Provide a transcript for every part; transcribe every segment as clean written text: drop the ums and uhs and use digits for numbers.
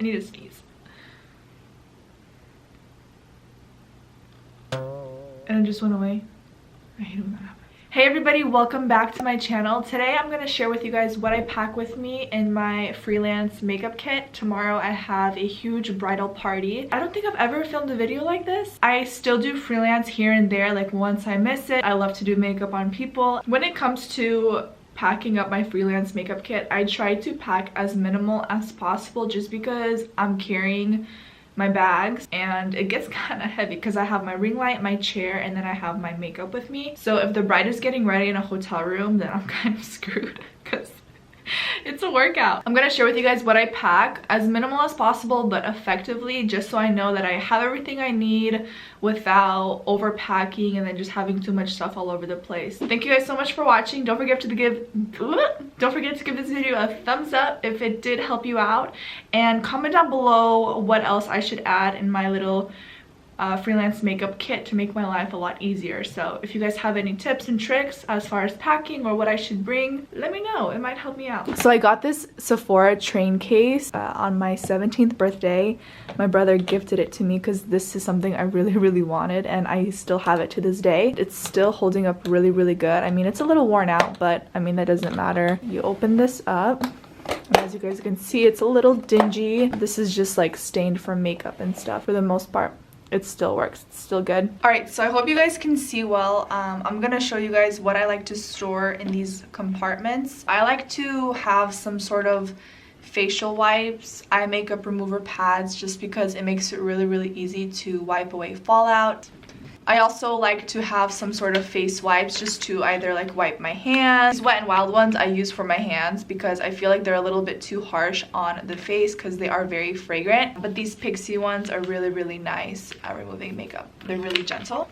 I need to sneeze. And it just went away. I hate when that happens. Hey everybody, welcome back to my channel. Today I'm going to share with you guys what I pack with me in my Freelance makeup kit. Tomorrow I have a huge bridal party. I don't think I've ever filmed a video like this. I still do Freelance here and there, like once I miss it. I love to do makeup on people. When it comes to packing up my Freelance makeup kit, I try to pack as minimal as possible just because I'm carrying my bags and it gets kind of heavy because I have my ring light, my chair, and then I have my makeup with me. So if the bride is getting ready in a hotel room, then I'm kind of screwed because it's a workout. I'm gonna share with you guys what I pack as minimal as possible but effectively, just so I know that I have everything I need without overpacking and then just having too much stuff all over the place. Thank you guys so much for watching. Don't forget to give this video a thumbs up if it did help you out, and comment down below what else I should add in my little Freelance makeup kit to make my life a lot easier. So if you guys have any tips and tricks as far as packing or what I should bring, let me know. It might help me out. So I got this Sephora Traincase on my 17th birthday. My brother gifted it to me because this is something I really wanted, and I still have it to this day. It's still holding up really good. I mean, it's a little worn out, but I mean, that doesn't matter. You open this up, and as you guys can see, it's a little dingy. This is just like stained from makeup and stuff. For the most part, it still works. It's still good. All right, so I hope you guys can see well. I'm gonna show you guys what I like to store in these compartments. I like to have some sort of facial wipes, eye makeup remover pads, just because it makes it really easy to wipe away fallout. I also like to have some sort of face wipes just to either like wipe my hands. These Wet n Wild ones I use for my hands because I feel like they're a little bit too harsh on the face because they are very fragrant. But these Pixie ones are really nice at removing makeup. They're really gentle.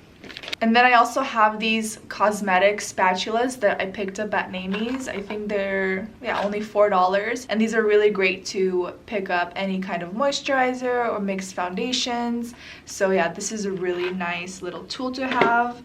And then I also have these cosmetic spatulas that I picked up at Namie's. I think they're only $4, and these are really great to pick up any kind of moisturizer or mixed foundations. So yeah, this is a really nice little tool to have.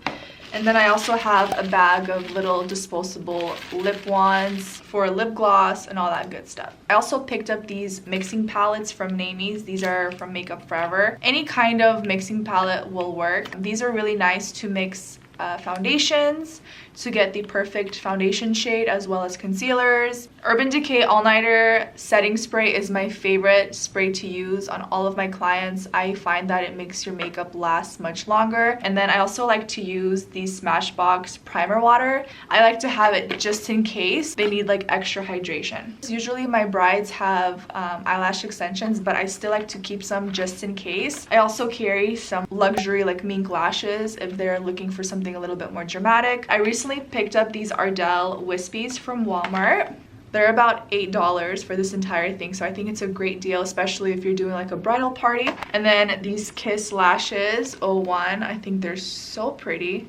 And then I also have a bag of little disposable lip wands for lip gloss and all that good stuff. I also picked up these mixing palettes from Namie's. These are from Makeup Forever. Any kind of mixing palette will work. These are really nice to mix foundations, to get the perfect foundation shade, as well as concealers. Urban Decay All Nighter setting spray is my favorite spray to use on all of my clients. I find that it makes your makeup last much longer. And then I also like to use the Smashbox primer water. I like to have it just in case they need like extra hydration. Usually my brides have eyelash extensions, but I still like to keep some just in case. I also carry some luxury like mink lashes if they're looking for something a little bit more dramatic. I recently picked up these Ardell Wispies from Walmart. They're about $8 for this entire thing, so I think it's a great deal, especially if you're doing like a bridal party. And then these Kiss Lashes 01, I think they're so pretty.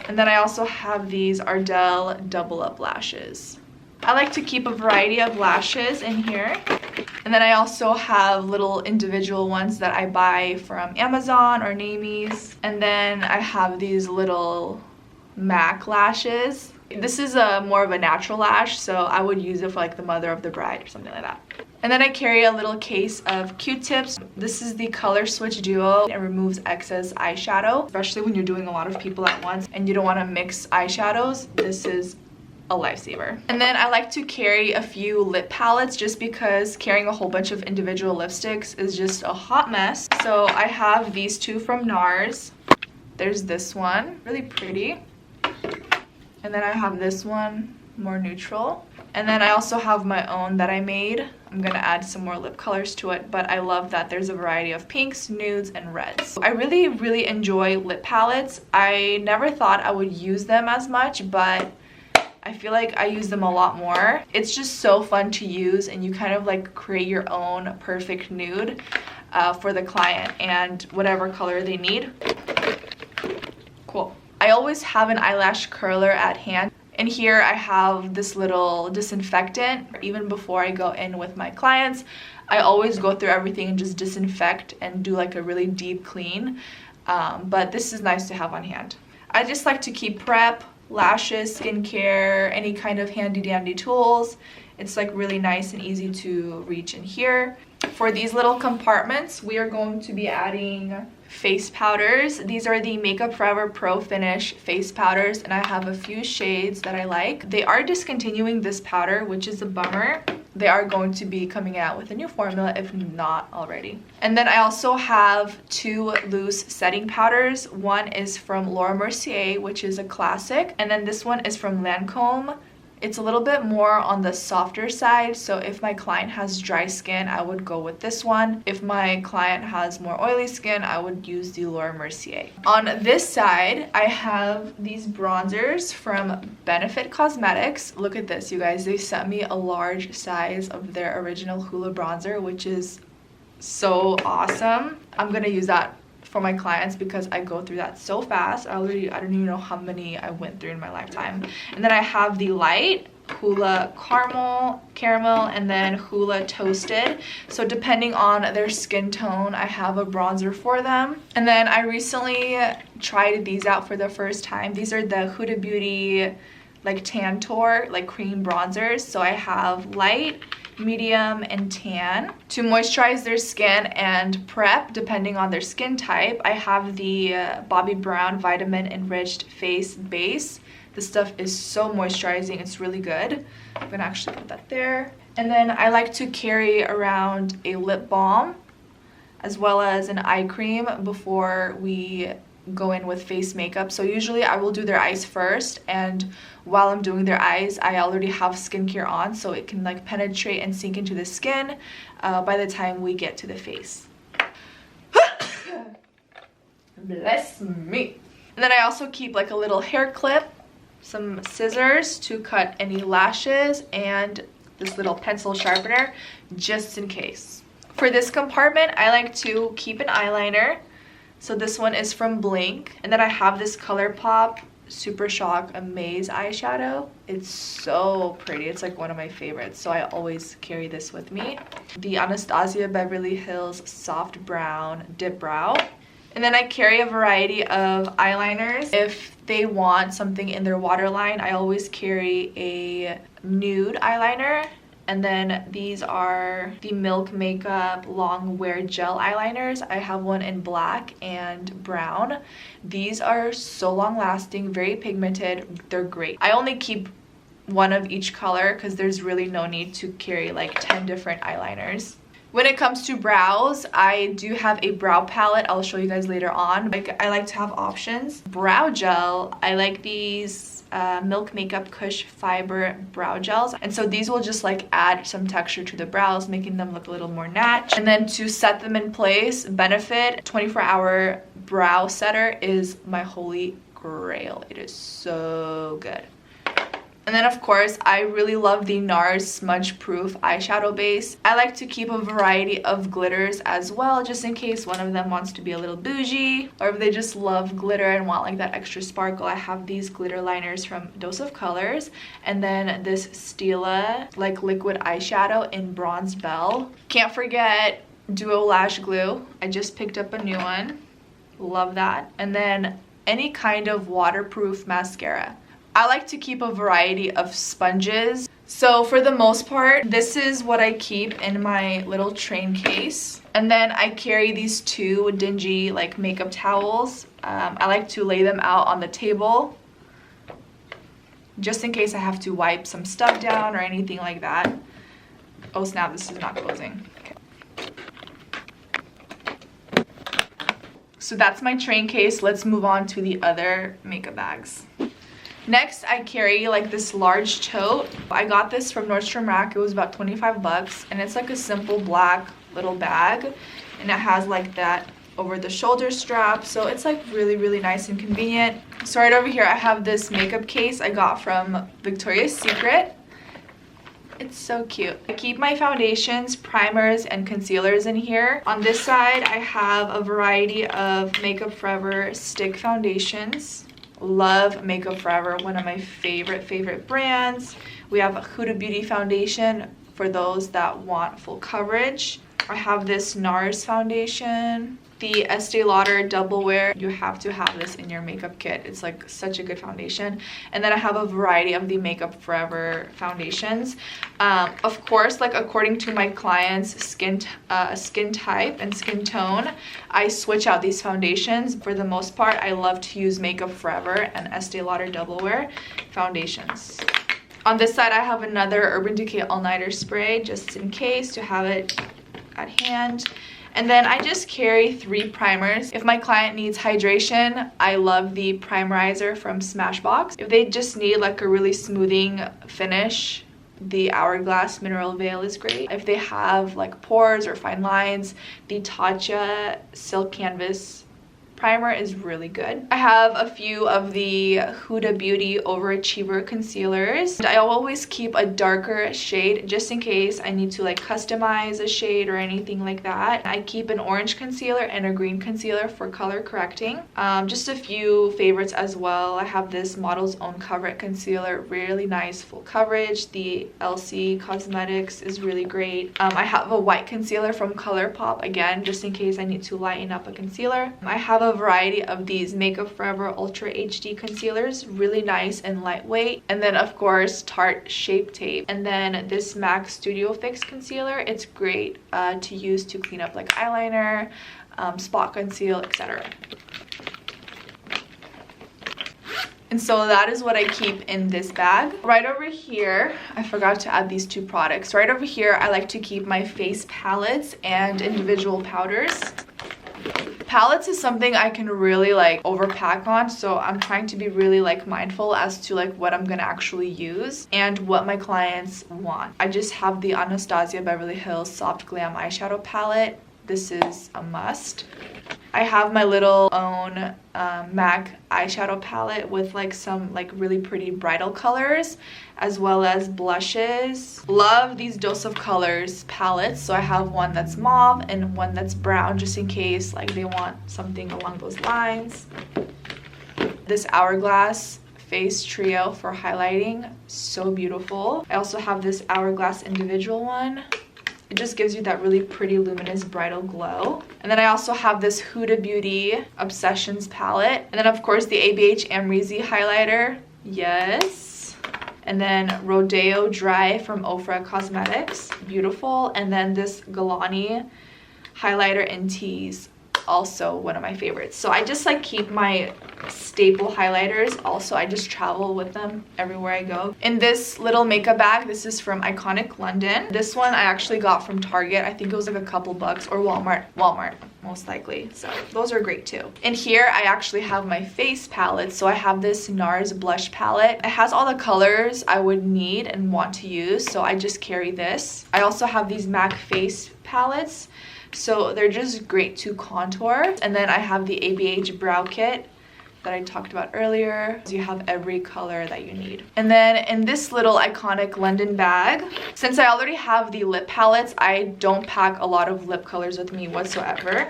And then I also have these Ardell Double Up Lashes. I like to keep a variety of lashes in here. And then I also have little individual ones that I buy from Amazon or Namie's. And then I have these little MAC lashes. This is more of a natural lash, so I would use it for like the mother of the bride or something like that. And then I carry a little case of Q-tips. This is the Color Switch Duo. It removes excess eyeshadow, especially when you're doing a lot of people at once and you don't want to mix eyeshadows. This is a lifesaver. And then I like to carry a few lip palettes just because carrying a whole bunch of individual lipsticks is just a hot mess. So I have these two from NARS. There's this one, really pretty. And then I have this one, more neutral. And then I also have my own that I made. I'm gonna add some more lip colors to it, but I love that there's a variety of pinks, nudes, and reds. I really enjoy lip palettes. I never thought I would use them as much, but I feel like I use them a lot more. It's just so fun to use, and you kind of like create your own perfect nude for the client and whatever color they need. Cool. I always have an eyelash curler at hand. And here I have this little disinfectant. Even before I go in with my clients, I always go through everything and just disinfect and do like a really deep clean. But this is nice to have on hand. I just like to keep prep, lashes, skincare, any kind of handy dandy tools. It's like really nice and easy to reach in here. For these little compartments, we are going to be adding face powders. These are the Makeup Forever Pro Finish face powders, and I have a few shades that I like. They are discontinuing this powder, which is a bummer. They are going to be coming out with a new formula, if not already. And then I also have 2 loose setting powders. One is from Laura Mercier, which is a classic, and then this one is from Lancome. It's a little bit more on the softer side, so if my client has dry skin, I would go with this one. If my client has more oily skin, I would use the Laura Mercier. On this side, I have these bronzers from Benefit Cosmetics. Look at this, you guys. They sent me a large size of their original Hoola bronzer, which is so awesome. I'm gonna use that for my clients because I go through that so fast. I don't even know how many I went through in my lifetime. And then I have the light Hoola caramel, and then Hoola toasted. So depending on their skin tone, I have a bronzer for them. And then I recently tried these out for the first time. These are the Huda Beauty like Tantour like cream bronzers. So I have light, medium, and tan to moisturize their skin and prep depending on their skin type. I have the Bobbi Brown vitamin enriched face base. This stuff is so moisturizing, it's really good. I'm gonna actually put that there. And then I like to carry around a lip balm as well as an eye cream before we go in with face makeup. So usually I will do their eyes first, and while I'm doing their eyes, I already have skincare on so it can like penetrate and sink into the skin by the time we get to the face. Bless me. And then I also keep like a little hair clip, some scissors to cut any lashes, and this little pencil sharpener just in case. For this compartment, I like to keep an eyeliner. So this one is from Blink, and then I have this ColourPop Super Shock Amaze eyeshadow. It's so pretty. It's like one of my favorites, so I always carry this with me. The Anastasia Beverly Hills Soft Brown Dip Brow. And then I carry a variety of eyeliners. If they want something in their waterline, I always carry a nude eyeliner. And then these are the Milk Makeup Long Wear Gel Eyeliners. I have one in black and brown. These are so long lasting, very pigmented. They're great. I only keep one of each color because there's really no need to carry like 10 different eyeliners. When it comes to brows, I do have a brow palette. I'll show you guys later on. I like to have options. Brow gel, I like these Milk Makeup Kush Fiber brow gels, and so these will just like add some texture to the brows, making them look a little more natural. And then to set them in place, Benefit 24-hour brow setter is my holy grail. It is so good. And then of course, I really love the NARS Smudge Proof eyeshadow base. I like to keep a variety of glitters as well, just in case one of them wants to be a little bougie, or if they just love glitter and want like that extra sparkle. I have these glitter liners from Dose of Colors, and then this Stila like liquid eyeshadow in Bronze Belle. Can't forget Duo Lash Glue. I just picked up a new one. Love that. And then any kind of waterproof mascara. I like to keep a variety of sponges. So for the most part, this is what I keep in my little Traincase. And then I carry these 2 dingy like makeup towels. I like to lay them out on the table just in case I have to wipe some stuff down or anything like that. Oh snap, this is not closing. Okay. So that's my Traincase. Let's move on to the other makeup bags. Next, I carry like this large tote. I got this from Nordstrom Rack. It was about 25 bucks, and it's like a simple black little bag, and it has like that over the shoulder strap, so it's like really nice and convenient. So right over here I have this makeup case I got from Victoria's Secret. It's so cute. I keep my foundations, primers, and concealers in here. On this side I have a variety of Makeup Forever stick foundations. Love Makeup Forever, one of my favorite brands. We have a Huda Beauty foundation for those that want full coverage. I have this NARS foundation. The Estee Lauder Double Wear. You have to have this in your makeup kit. It's like such a good foundation. And then I have a variety of the Makeup Forever foundations. Of course, like according to my clients' skin type and skin tone, I switch out these foundations. For the most part, I love to use Makeup Forever and Estee Lauder Double Wear foundations. On this side, I have another Urban Decay All-Nighter Spray, just in case, to have it at hand. And then I just carry 3 primers. If my client needs hydration, I love the Primerizer from Smashbox. If they just need like a really smoothing finish, the Hourglass Mineral Veil is great. If they have like pores or fine lines, the Tatcha Silk Canvas primer is really good. I have a few of the Huda Beauty Overachiever concealers. I always keep a darker shade just in case I need to like customize a shade or anything like that. I keep an orange concealer and a green concealer for color correcting. Just a few favorites as well. I have this Model's Own Coverage concealer, really nice full coverage. The LC Cosmetics is really great. I have a white concealer from ColourPop, again just in case I need to lighten up a concealer. I have a variety of these Makeup Forever Ultra HD concealers, really nice and lightweight. And then of course Tarte Shape Tape. And then this MAC Studio Fix concealer. It's great to use to clean up like eyeliner, spot conceal, etc. And so that is what I keep in this bag. Right over here, I forgot to add these 2 products. Right over here, I like to keep my face palettes and individual powders. Palettes is something I can really like overpack on, so I'm trying to be really like mindful as to like what I'm gonna actually use and what my clients want. I just have the Anastasia Beverly Hills Soft Glam Eyeshadow Palette. This is a must. I have my little own MAC eyeshadow palette with like some like really pretty bridal colors as well as blushes. Love these Dose of Colors palettes. So I have one that's mauve and one that's brown just in case like they want something along those lines. This Hourglass Face Trio for highlighting, so beautiful. I also have this Hourglass individual one. It just gives you that really pretty luminous bridal glow. And then I also have this Huda Beauty Obsessions palette. And then of course the ABH Amrezy highlighter. Yes. And then Rodeo Dry from Ofra Cosmetics. Beautiful. And then this Galani highlighter in Tease. Also one of my favorites. So I just like keep my staple highlighters. Also I just travel with them everywhere I go. In this little makeup bag, this is from Iconic London. This one I actually got from Target. I think it was like a couple bucks, or Walmart most likely. So those are great too. And here I actually have my face palette. So I have this NARS blush palette. It has all the colors I would need and want to use, so I just carry this. I also have these MAC face palettes. So they're just great to contour. And then I have the ABH Brow Kit that I talked about earlier. So you have every color that you need. And then in this little Iconic London bag, since I already have the lip palettes, I don't pack a lot of lip colors with me whatsoever.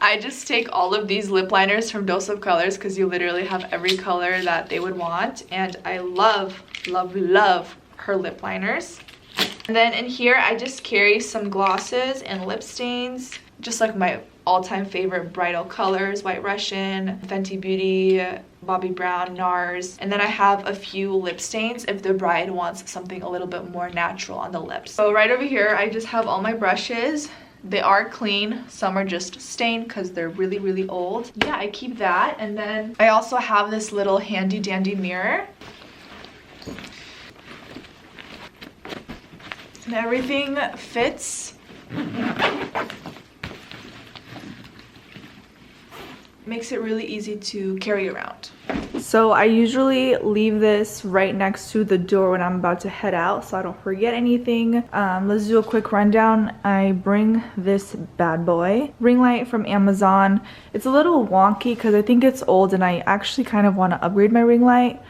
I just take all of these lip liners from Dose of Colors because you literally have every color that they would want. And I love, love, love her lip liners. And then in here, I just carry some glosses and lip stains, just like my all-time favorite bridal colors, White Russian, Fenty Beauty, Bobbi Brown, NARS. And then I have a few lip stains if the bride wants something a little bit more natural on the lips. So right over here, I just have all my brushes. They are clean. Some are just stained because they're really, really old. Yeah, I keep that. And then I also have this little handy dandy mirror. And everything fits. Makes it really easy to carry around. So I usually leave this right next to the door when I'm about to head out so I don't forget anything. Let's do a quick rundown. I bring this bad boy ring light from Amazon. It's a little wonky because I think it's old and I actually kind of want to upgrade my ring light.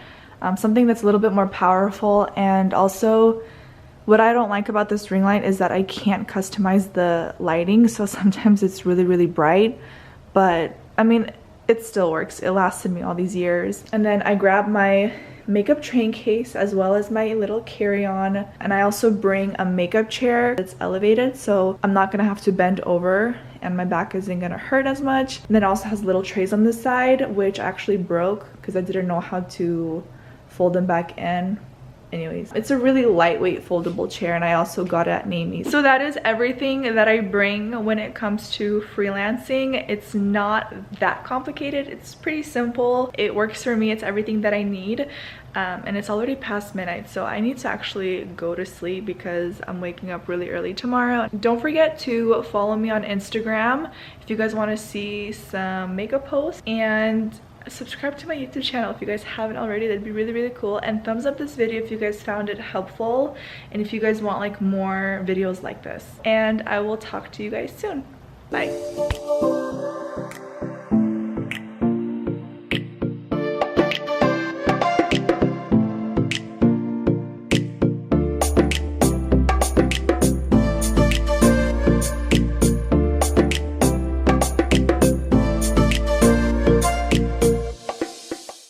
Something that's a little bit more powerful. And also what I don't like about this ring light is that I can't customize the lighting, so sometimes it's really, really bright. But I mean, it still works. It lasted me all these years. And then I grab my makeup train case as well as my little carry-on, and I also bring a makeup chair that's elevated so I'm not gonna have to bend over and my back isn't gonna hurt as much. And then it also has little trays on the side, which actually broke because I didn't know how to fold them back in. Anyways, it's a really lightweight foldable chair, and I also got it at Namie's. So that is everything that I bring when it comes to freelancing. It's not that complicated. It's pretty simple. It works for me. It's everything that I need. And it's already past midnight, so I need to actually go to sleep because I'm waking up really early tomorrow. Don't forget to follow me on Instagram if you guys want to see some makeup posts, and subscribe to my YouTube channel if you guys haven't already. That'd be really cool. And thumbs up this video if you guys found it helpful, and if you guys want like more videos like this. And I will talk to you guys soon. Bye.